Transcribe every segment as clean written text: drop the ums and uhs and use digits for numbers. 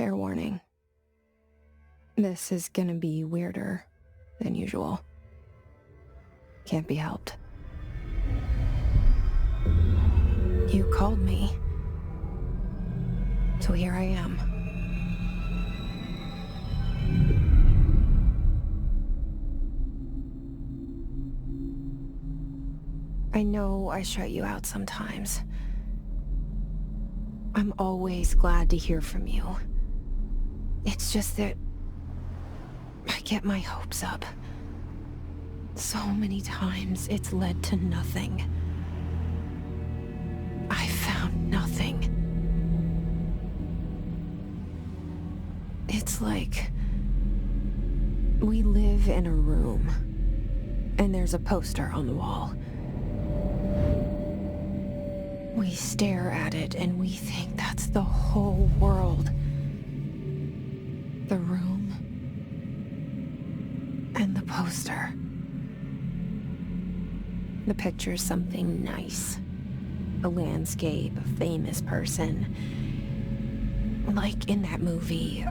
Fair warning. This is gonna be weirder than usual. Can't be helped. You called me. So here I am. I know I shut you out sometimes. I'm always glad to hear from you. It's just that I get my hopes up. So many times it's led to nothing. I found nothing. It's like we live in a room, and there's a poster on the wall. We stare at it and we think that's the whole world. The room and the poster. The picture's something nice. A landscape, a famous person. Like in that movie,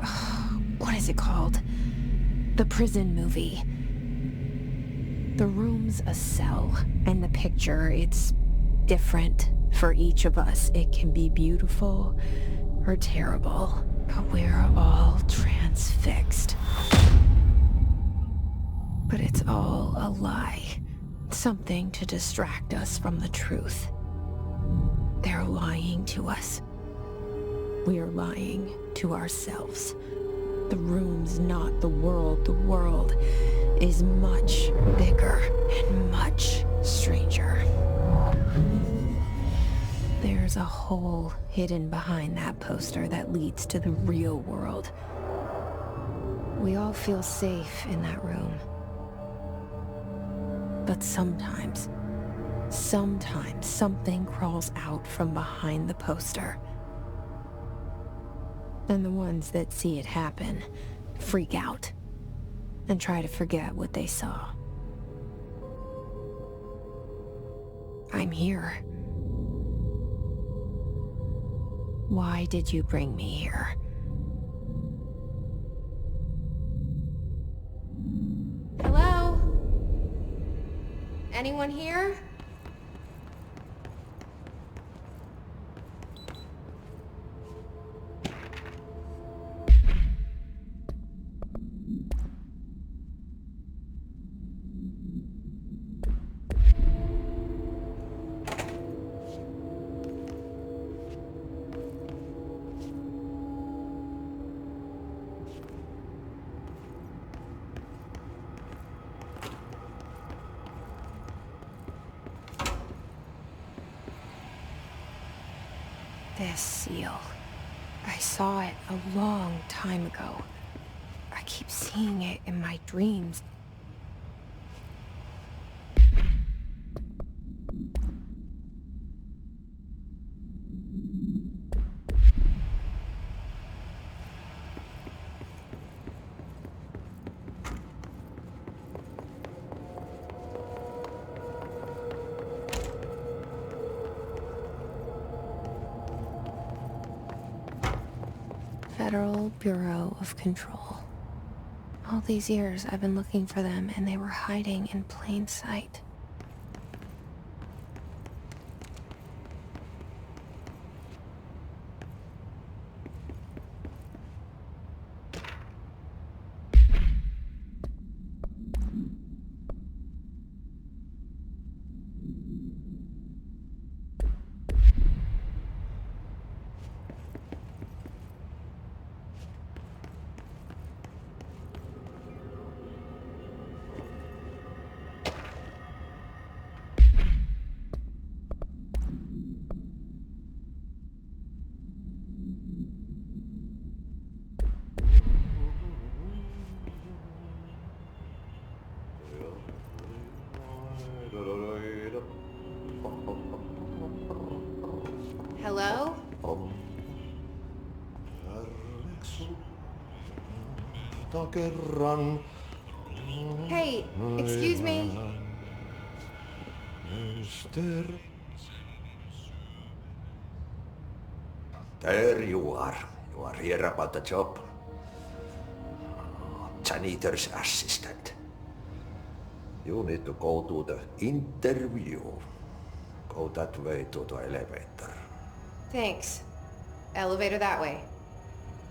what is it called? The prison movie. The room's a cell, and the picture, it's different for each of us. It can be beautiful or terrible, but we're all transfixed. But it's all a lie. Something to distract us from the truth. They're lying to us. We're lying to ourselves. The room's not the world. The world is much bigger and much stranger. There's a hole hidden behind that poster that leads to the real world. We all feel safe in that room. But sometimes something crawls out from behind the poster. And the ones that see it happen freak out and try to forget what they saw. I'm here. Why did you bring me here? Hello? Anyone here? This seal. I saw it a long time ago. I keep seeing it in my dreams. Federal Bureau of Control. All these years I've been looking for them, and they were hiding in plain sight. Hello? Hey, excuse me. There you are. You are here about the job? Janitor's assistant. You need to go to the interview. Go that way to the elevator. Thanks. Elevator that way.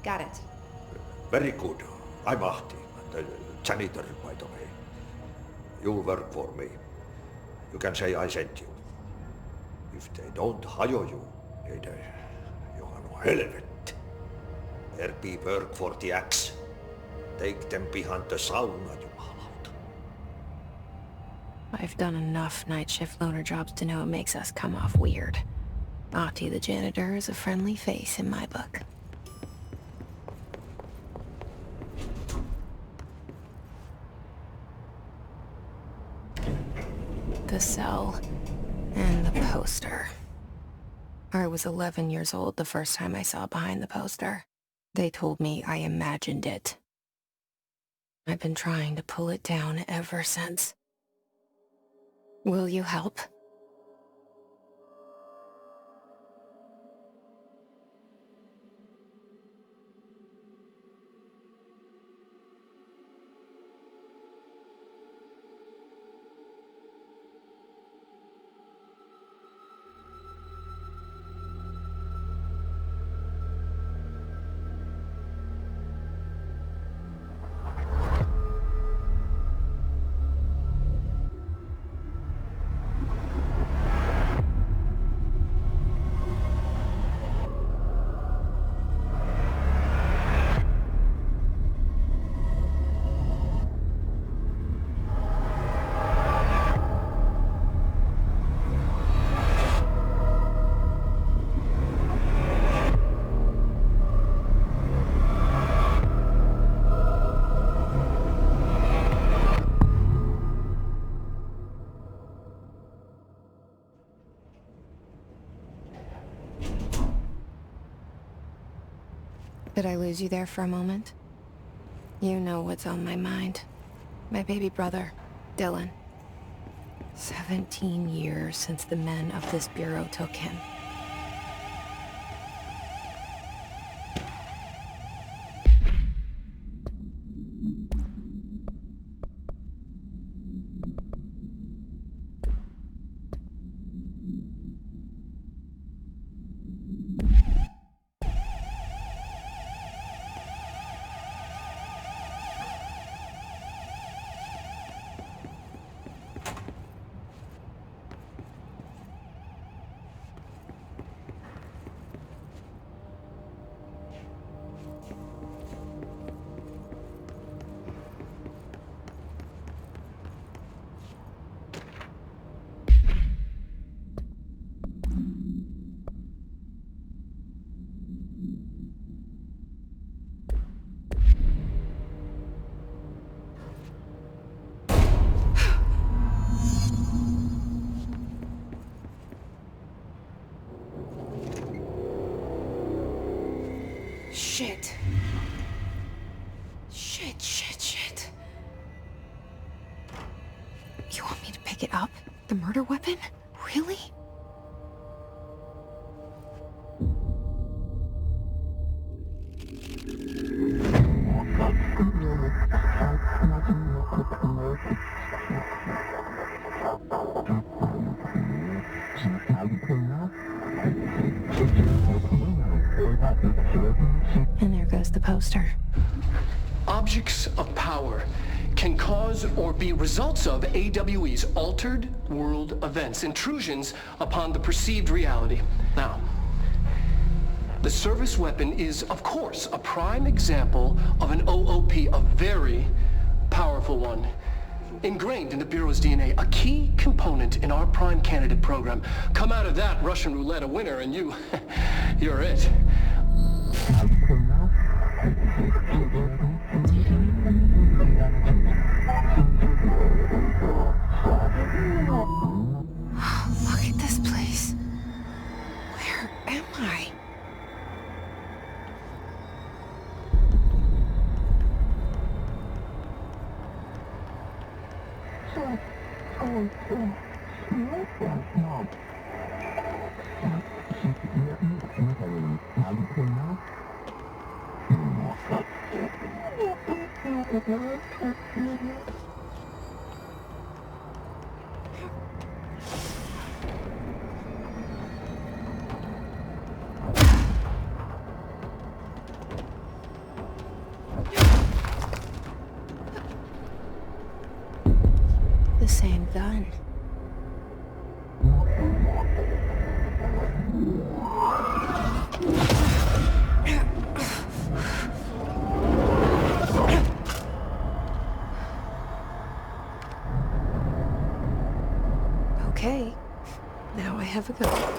Got it. Very good. I'm Ahti, the janitor, by the way. You work for me. You can say I sent you. If they don't hire you, you have no helvet. There be work for the axe. Take them behind the sauna, jumalauta. I've done enough night shift loner jobs to know it makes us come off weird. Ahti the janitor is a friendly face in my book. The cell and the poster. I was 11 years old the first time I saw behind the poster. They told me I imagined it. I've been trying to pull it down ever since. Will you help? Did I lose you there for a moment? You know what's on my mind. My baby brother, Dylan. 17 years since the men of this bureau took him. Shit. Shit. You want me to pick it up? The murder weapon? Really? And there goes the poster. Objects of power can cause or be results of AWE's altered world events, intrusions upon the perceived reality. Now, the service weapon is, of course, a prime example of an OOP, a very powerful one. Ingrained in the Bureau's DNA, a key component in our prime candidate program. Come out of that Russian roulette a winner and you're it. Look at this place. Where am I? The same gun. Okay, now I have a gun.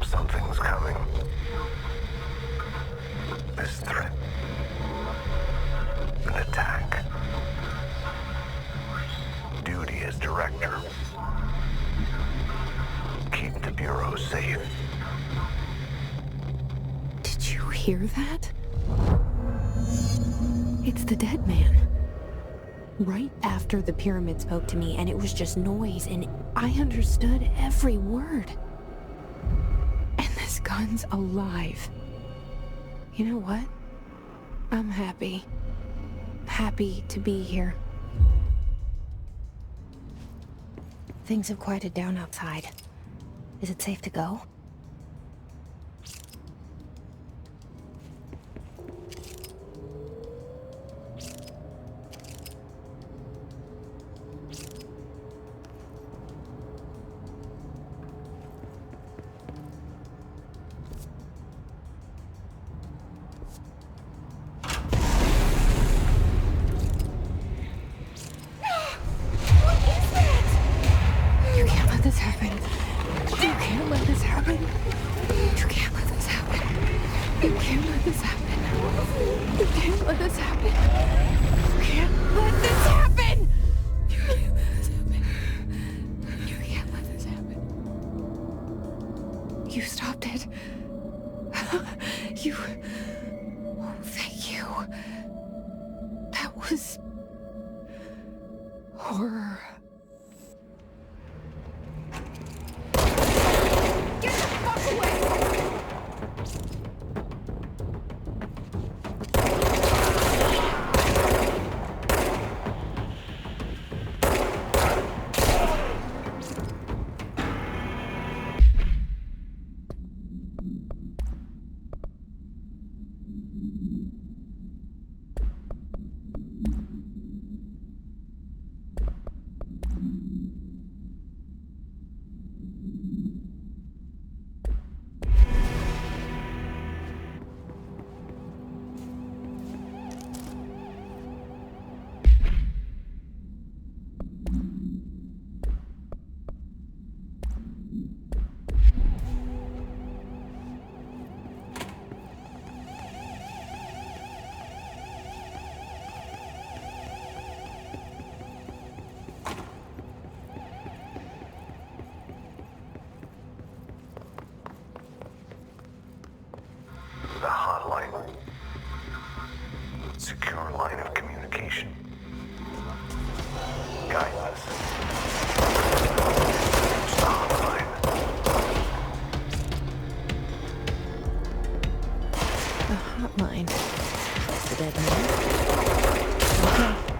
Something's coming. This threat. An attack. Duty as director. Keep the Bureau safe. Did you hear that? It's the dead man. Right after the pyramid spoke to me, and it was just noise, and I understood every word. And this gun's alive. You know what? I'm happy. Happy to be here. Things have quieted down outside. Is it safe to go? You can't let this happen. You can't let this happen. You can't let this happen. You can't let this happen. You can't let this happen. You can't let this happen. You can't let this happen. You can't let this happen. You stopped it. You... Oh, thank you. That was... horror. Get the fuck away! The hotline. Secure line of communication. Guide us. It's the hotline. The hotline. The dead man. Okay.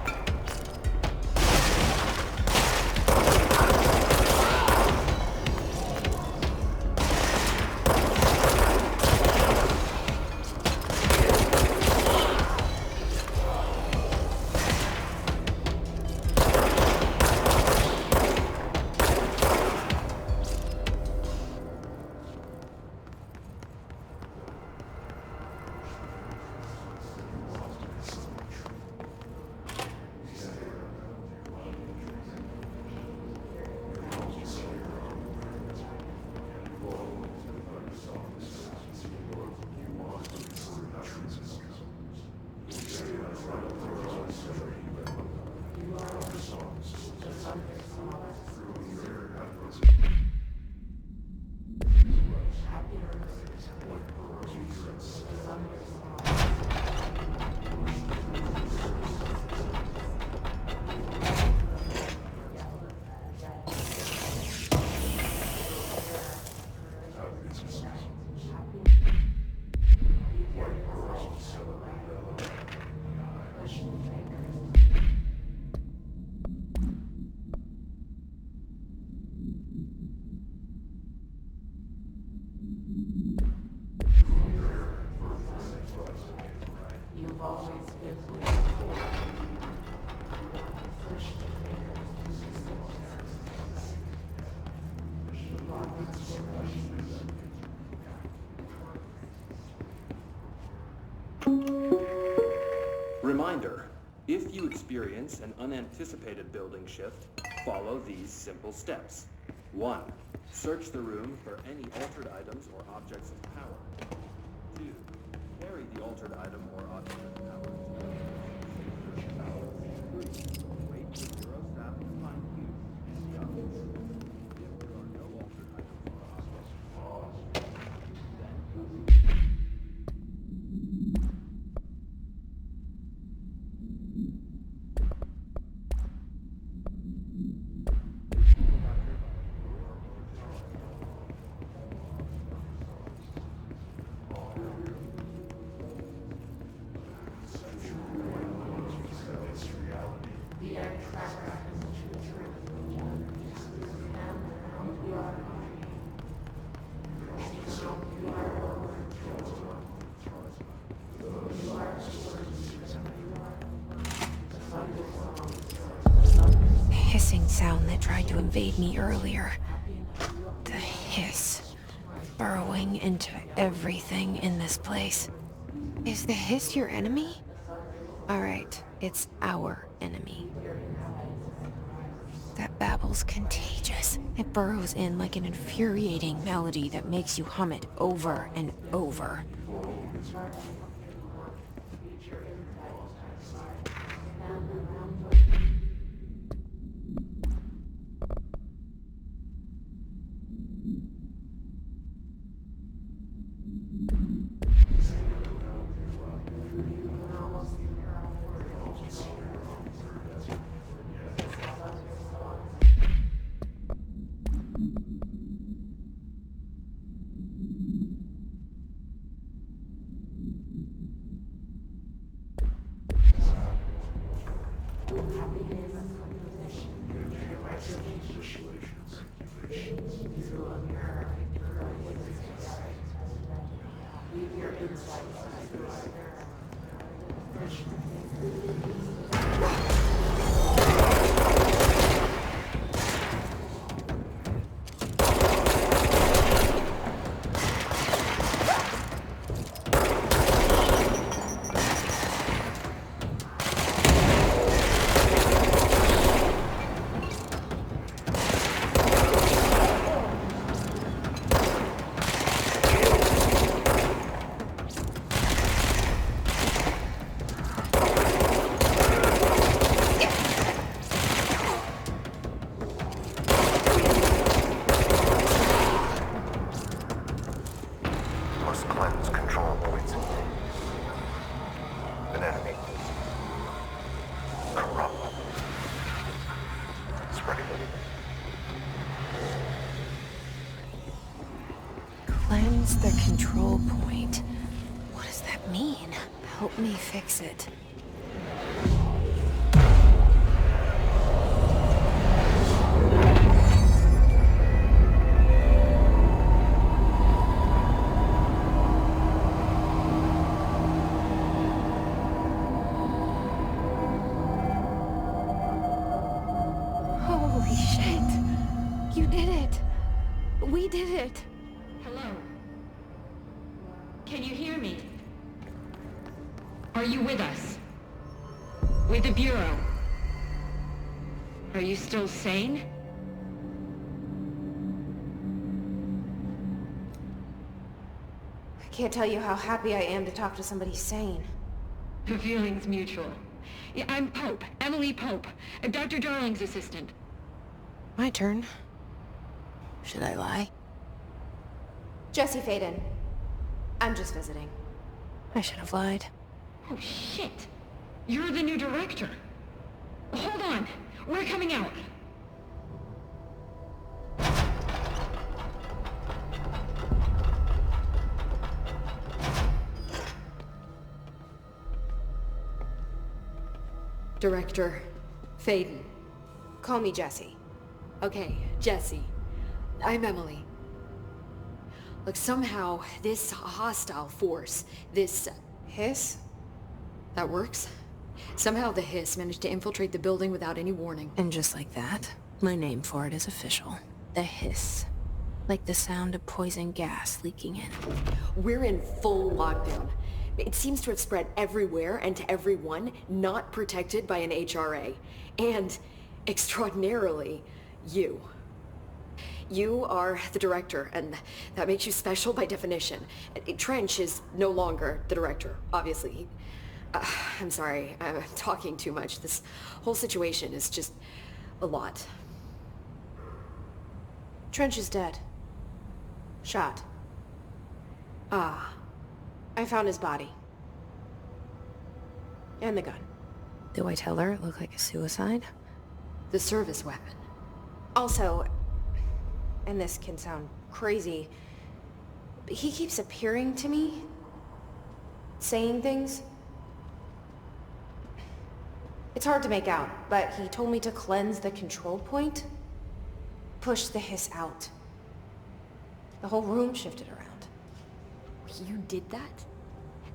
Reminder, if you experience an unanticipated building shift, follow these simple steps. 1. Search the room for any altered items or objects of power. 2. Carry the altered item or object of power. 3. Wait for Bureau staff to find you in the office. If there are no altered items or objects of power, then Hissing sound that tried to invade me earlier. The hiss, burrowing into everything in this place. Is the hiss your enemy? Alright, it's our enemy. That babble's contagious. It burrows in like an infuriating melody that makes you hum it over and over. Cleanse the control point. What does that mean? Help me fix it. Holy shit! You did it! We did it! Hello? Can you hear me? Are you with us? With the Bureau? Are you still sane? Can't tell you how happy I am to talk to somebody sane. The feeling's mutual. Yeah, I'm Pope. Emily Pope. Dr. Darling's assistant. My turn. Should I lie? Jesse Faden. I'm just visiting. I should have lied. Oh, shit. You're the new director. Hold on. We're coming out. Director Faden. Call me Jesse. Okay, Jesse. I'm Emily. Look, somehow this hostile force, this... Hiss? that works? Somehow the hiss managed to infiltrate the building without any warning. And just like that, my name for it is official. The hiss. Like the sound of poison gas leaking in. We're in full lockdown. It seems to have spread everywhere and to everyone not protected by an HRA. And, extraordinarily, you. You are the director, and that makes you special by definition. Trench is no longer the director, obviously. I'm sorry, I'm talking too much. This whole situation is just a lot. Trench is dead. Shot. Ah. I found his body. And the gun. Do I tell her it looked like a suicide? The service weapon. Also, and this can sound crazy, but he keeps appearing to me, saying things. It's hard to make out, but he told me to cleanse the control point, push the hiss out. The whole room shifted around. You did that?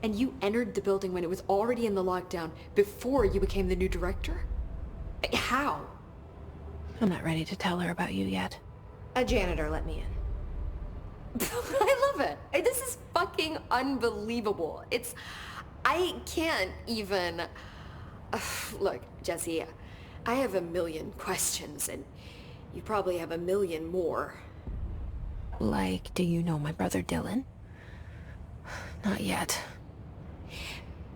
And you entered the building when it was already in the lockdown before you became the new director? How? I'm not ready to tell her about you yet. A janitor let me in. I love it. This is fucking unbelievable. I can't even... Look, Jesse, I have a million questions, and you probably have a million more. Like, do you know my brother Dylan? Not yet.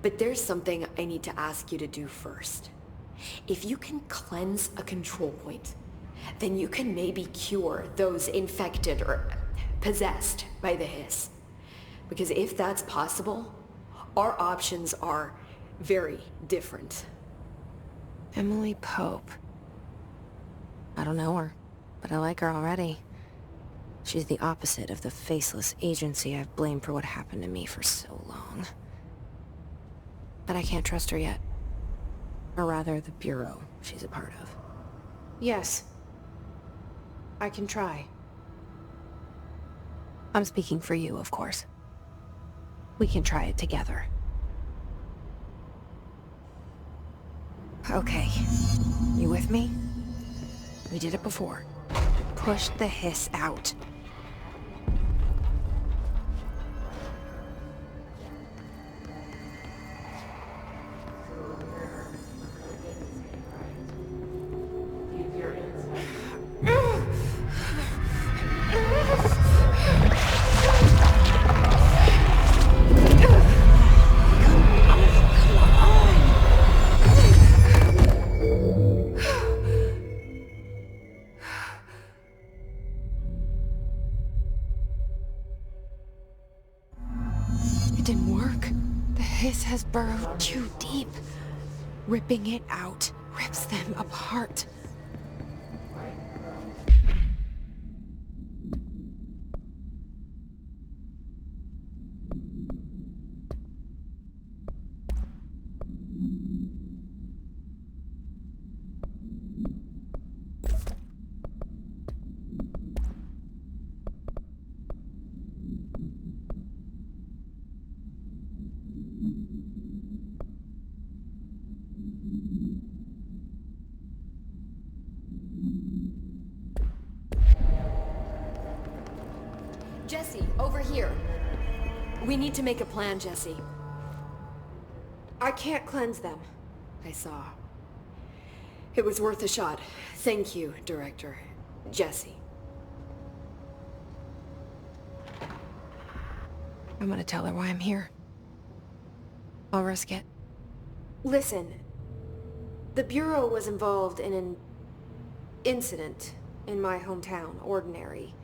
But there's something I need to ask you to do first. If you can cleanse a control point, then you can maybe cure those infected or possessed by the hiss. Because if that's possible, our options are very different. Emily Pope. I don't know her, but I like her already. She's the opposite of the faceless agency I've blamed for what happened to me for so long. But I can't trust her yet. Or rather, the bureau she's a part of. Yes. I can try. I'm speaking for you, of course. We can try it together. Okay. You with me? We did it before. Push the hiss out. It didn't work. The hiss has burrowed too deep. Ripping it out rips them apart. Jesse, over here. We need to make a plan, Jesse. I can't cleanse them. I saw. It was worth a shot. Thank you, Director. Jesse. I'm gonna tell her why I'm here. I'll risk it. Listen, the Bureau was involved in an incident in my hometown, Ordinary,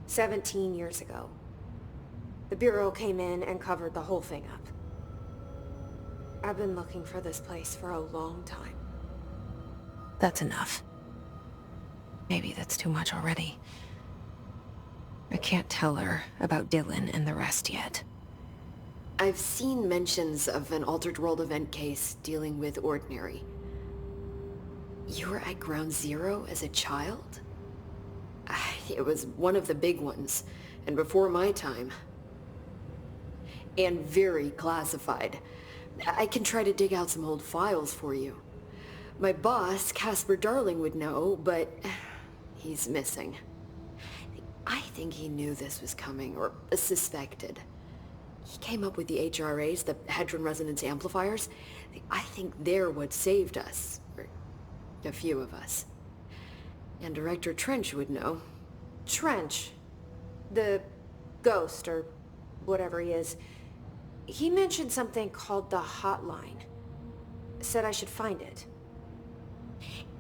17 years ago. The Bureau came in and covered the whole thing up. I've been looking for this place for a long time. That's enough. Maybe that's too much already. I can't tell her about Dylan and the rest yet. I've seen mentions of an Altered World event case dealing with Ordinary. You were at Ground Zero as a child? It was one of the big ones, and before my time. And very classified. I can try to dig out some old files for you. My boss, Casper Darling, would know, but he's missing. I think he knew this was coming, or suspected. He came up with the HRAs, the Hadron Resonance Amplifiers. I think they're what saved us, or a few of us. And Director Trench would know. Trench? The ghost, or whatever he is. He mentioned something called the Hotline. Said I should find it.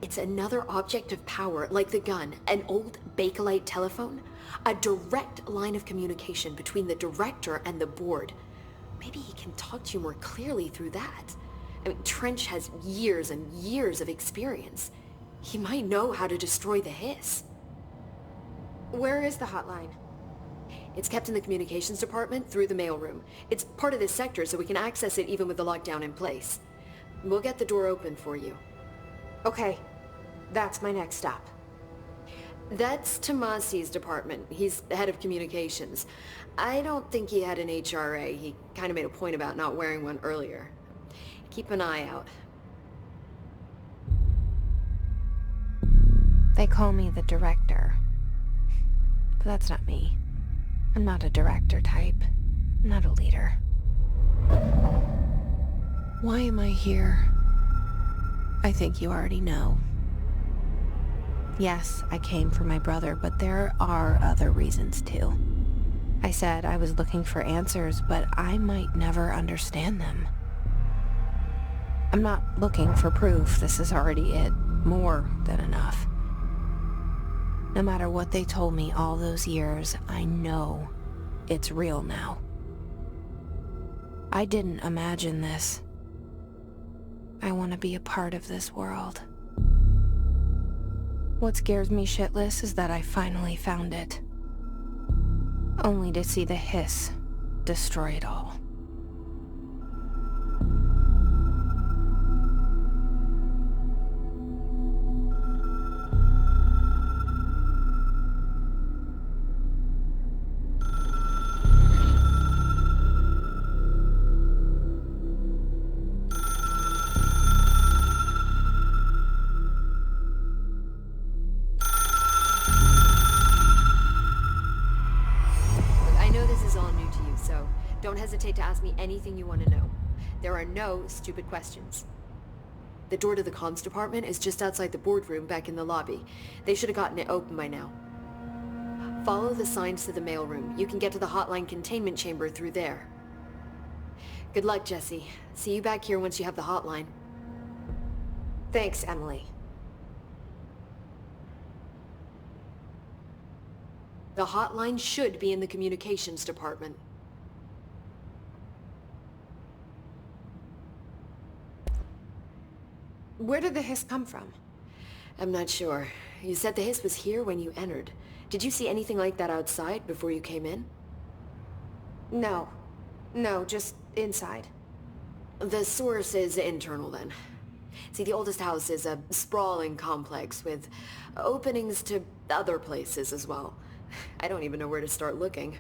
It's another object of power, like the gun, an old Bakelite telephone. A direct line of communication between the director and the board. Maybe he can talk to you more clearly through that. I mean, Trench has years and years of experience. He might know how to destroy the hiss. Where is the hotline? It's kept in the communications department through the mailroom. It's part of this sector, so we can access it even with the lockdown in place. We'll get the door open for you. Okay, that's my next stop. That's Tomasi's department. He's the head of communications. I don't think he had an HRA. He kind of made a point about not wearing one earlier. Keep an eye out. They call me the director. But that's not me. I'm not a director type. I'm not a leader. Why am I here? I think you already know. Yes, I came for my brother, but there are other reasons too. I said I was looking for answers, but I might never understand them. I'm not looking for proof. This is already it. More than enough. No matter what they told me all those years, I know it's real now. I didn't imagine this. I want to be a part of this world. What scares me shitless is that I finally found it. Only to see the hiss destroy it all. Don't hesitate to ask me anything you want to know. There are no stupid questions. The door to the comms department is just outside the boardroom back in the lobby. They should have gotten it open by now. Follow the signs to the mailroom. You can get to the hotline containment chamber through there. Good luck, Jesse. See you back here once you have the hotline. Thanks, Emily. The hotline should be in the communications department. Where did the hiss come from? I'm not sure. You said the hiss was here when you entered. Did you see anything like that outside before you came in? No. No, just inside. The source is internal then. See, the oldest house is a sprawling complex with openings to other places as well. I don't even know where to start looking.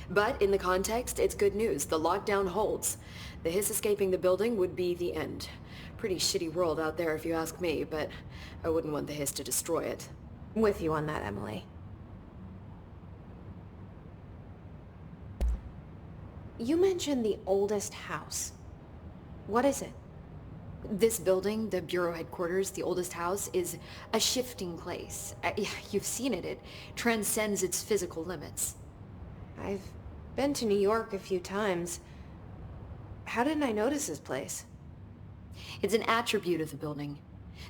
But in the context, it's good news. The lockdown holds. The hiss escaping the building would be the end. Pretty shitty world out there if you ask me, but I wouldn't want the hiss to destroy it. With you on that, Emily. You mentioned the oldest house. What is it? This building, the Bureau headquarters, the oldest house, is a shifting place. You've seen it. It transcends its physical limits. I've Been to New York a few times. How didn't I notice this place? It's an attribute of the building.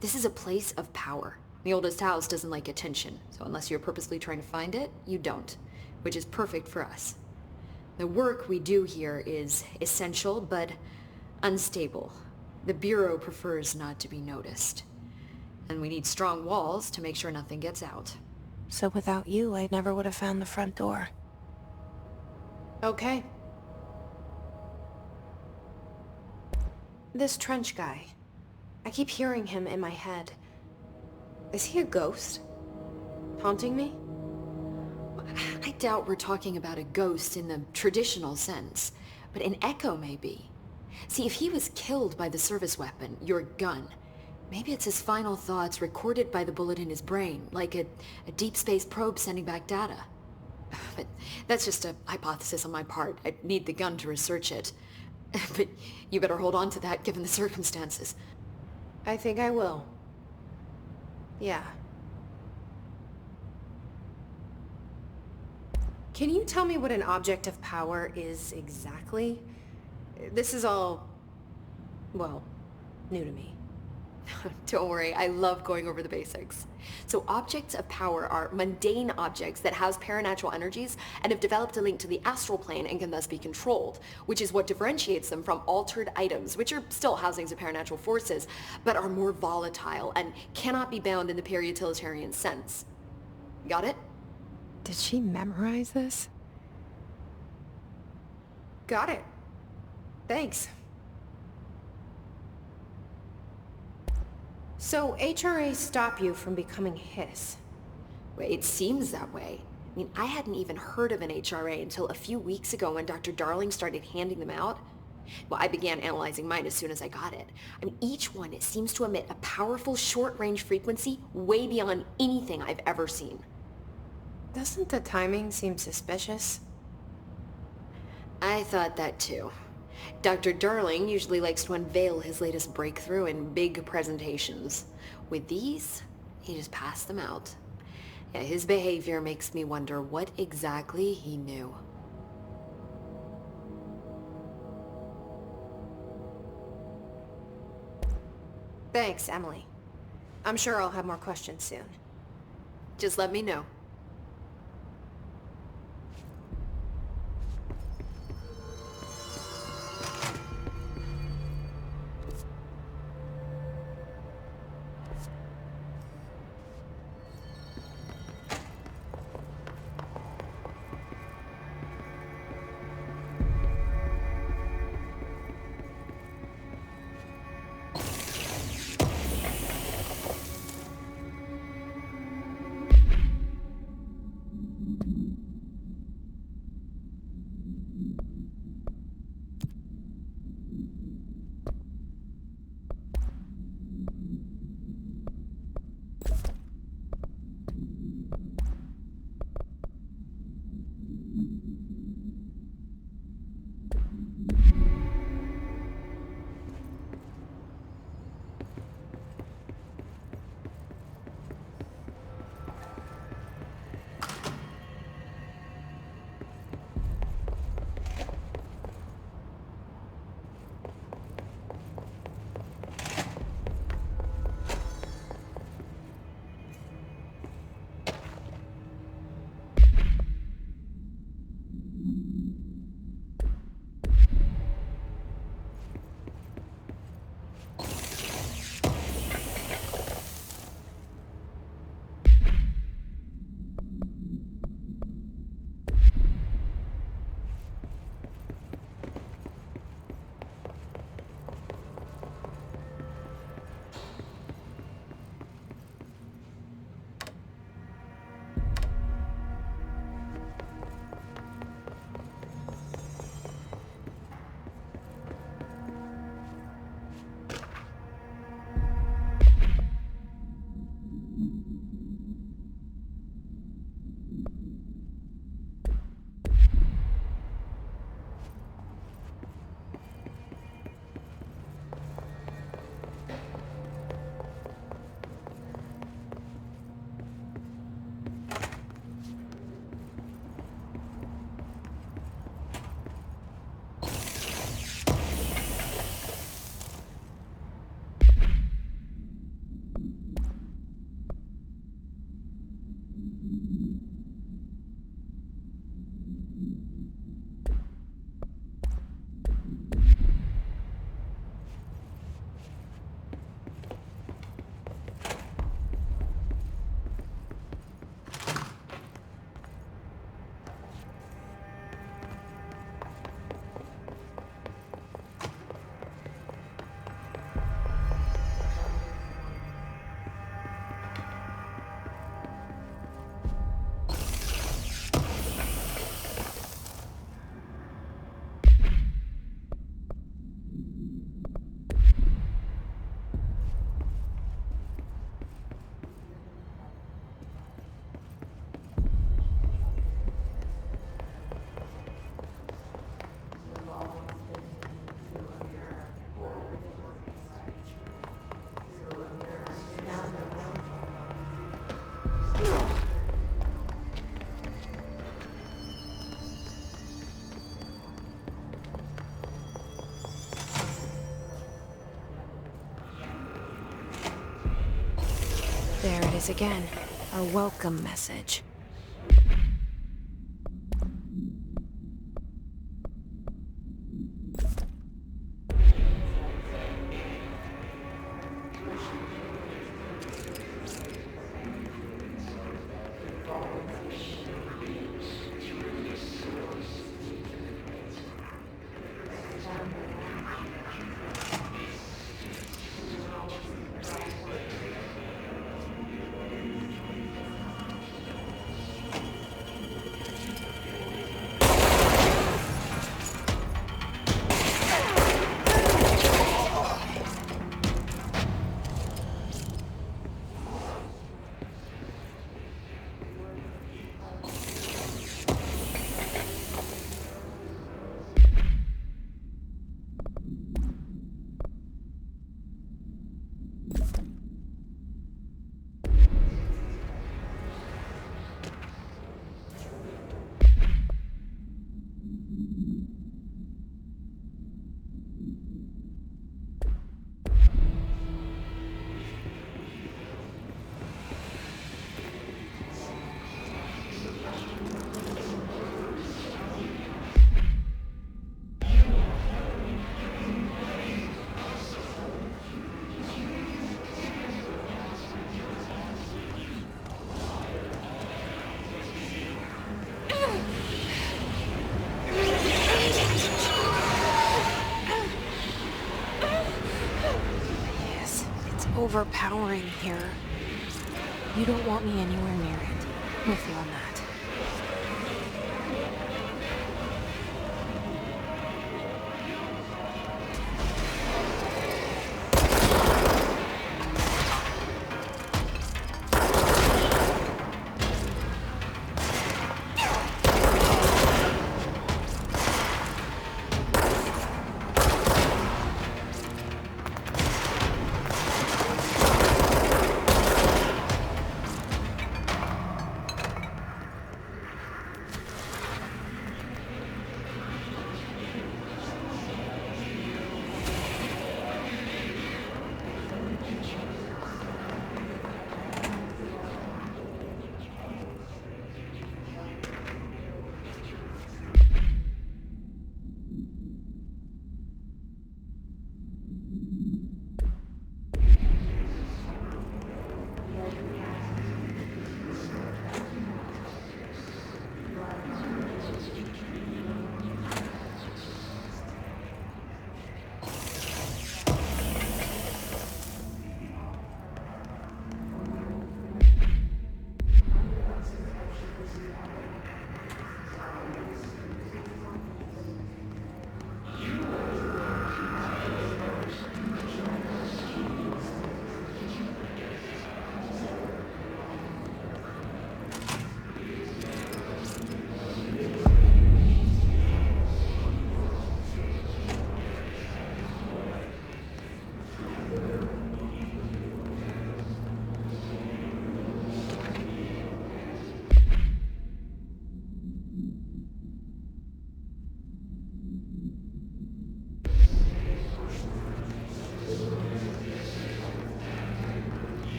This is a place of power. The oldest house doesn't like attention, so unless you're purposely trying to find it, you don't, which is perfect for us. The work we do here is essential, but unstable. The Bureau prefers not to be noticed. And we need strong walls to make sure nothing gets out. So without you, I never would have found the front door. Okay. This Trench guy. I keep hearing him in my head. Is he a ghost? Haunting me? I doubt we're talking about a ghost in the traditional sense, but an echo maybe. See, if he was killed by the service weapon, your gun, maybe it's his final thoughts recorded by the bullet in his brain, like a deep space probe sending back data. But that's just a hypothesis on my part. I need the gun to research it. But you better hold on to that given the circumstances. I think I will. Yeah. Can you tell me what an object of power is exactly? This is all, well, new to me. Don't worry, I love going over the basics. So objects of power are mundane objects that house paranatural energies and have developed a link to the astral plane and can thus be controlled, which is what differentiates them from altered items, which are still housings of paranatural forces, but are more volatile and cannot be bound in the pure utilitarian sense. Got it? Did she memorize this? Got it. Thanks. So HRA stop you from becoming Hiss? Well, it seems that way. I mean, I hadn't even heard of an HRA until a few weeks ago when Dr. Darling started handing them out. Well, I began analyzing mine as soon as I got it. I mean, each one, it seems to emit a powerful short-range frequency way beyond anything I've ever seen. Doesn't the timing seem suspicious? I thought that too. Dr. Darling usually likes to unveil his latest breakthrough in big presentations. With these, he just passed them out. Yeah, his behavior makes me wonder what exactly he knew. Thanks, Emily. I'm sure I'll have more questions soon. Just let me know. is again. Our welcome message. Overpowering here. You don't want me anywhere near it. With you on that.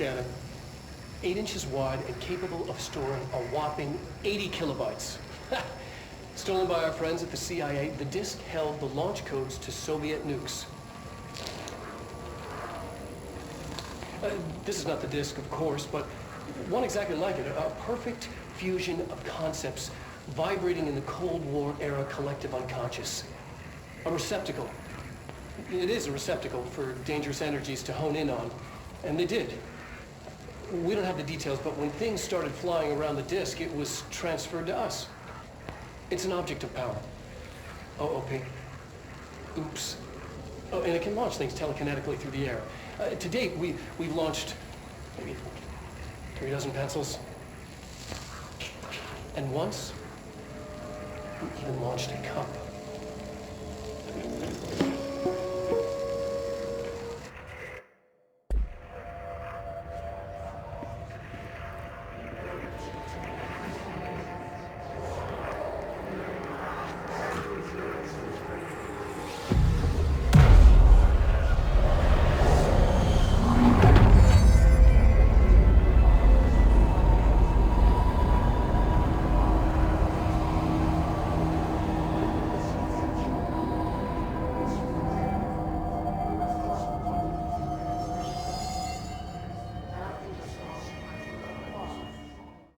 scanning. 8 inches wide and capable of storing a whopping 80 kilobytes. Stolen by our friends at the CIA, the disk held the launch codes to Soviet nukes. This is not the disk, of course, but one exactly like it. A perfect fusion of concepts vibrating in the Cold War era collective unconscious. A receptacle. It is a receptacle for dangerous energies to hone in on. And they did. We don't have the details, but when things started flying around the disk, it was transferred to us. It's an object of power. OOP. Oops. Oh, and it can launch things telekinetically through the air. To date, we've launched maybe 3 dozen pencils. And once, we even launched a cup.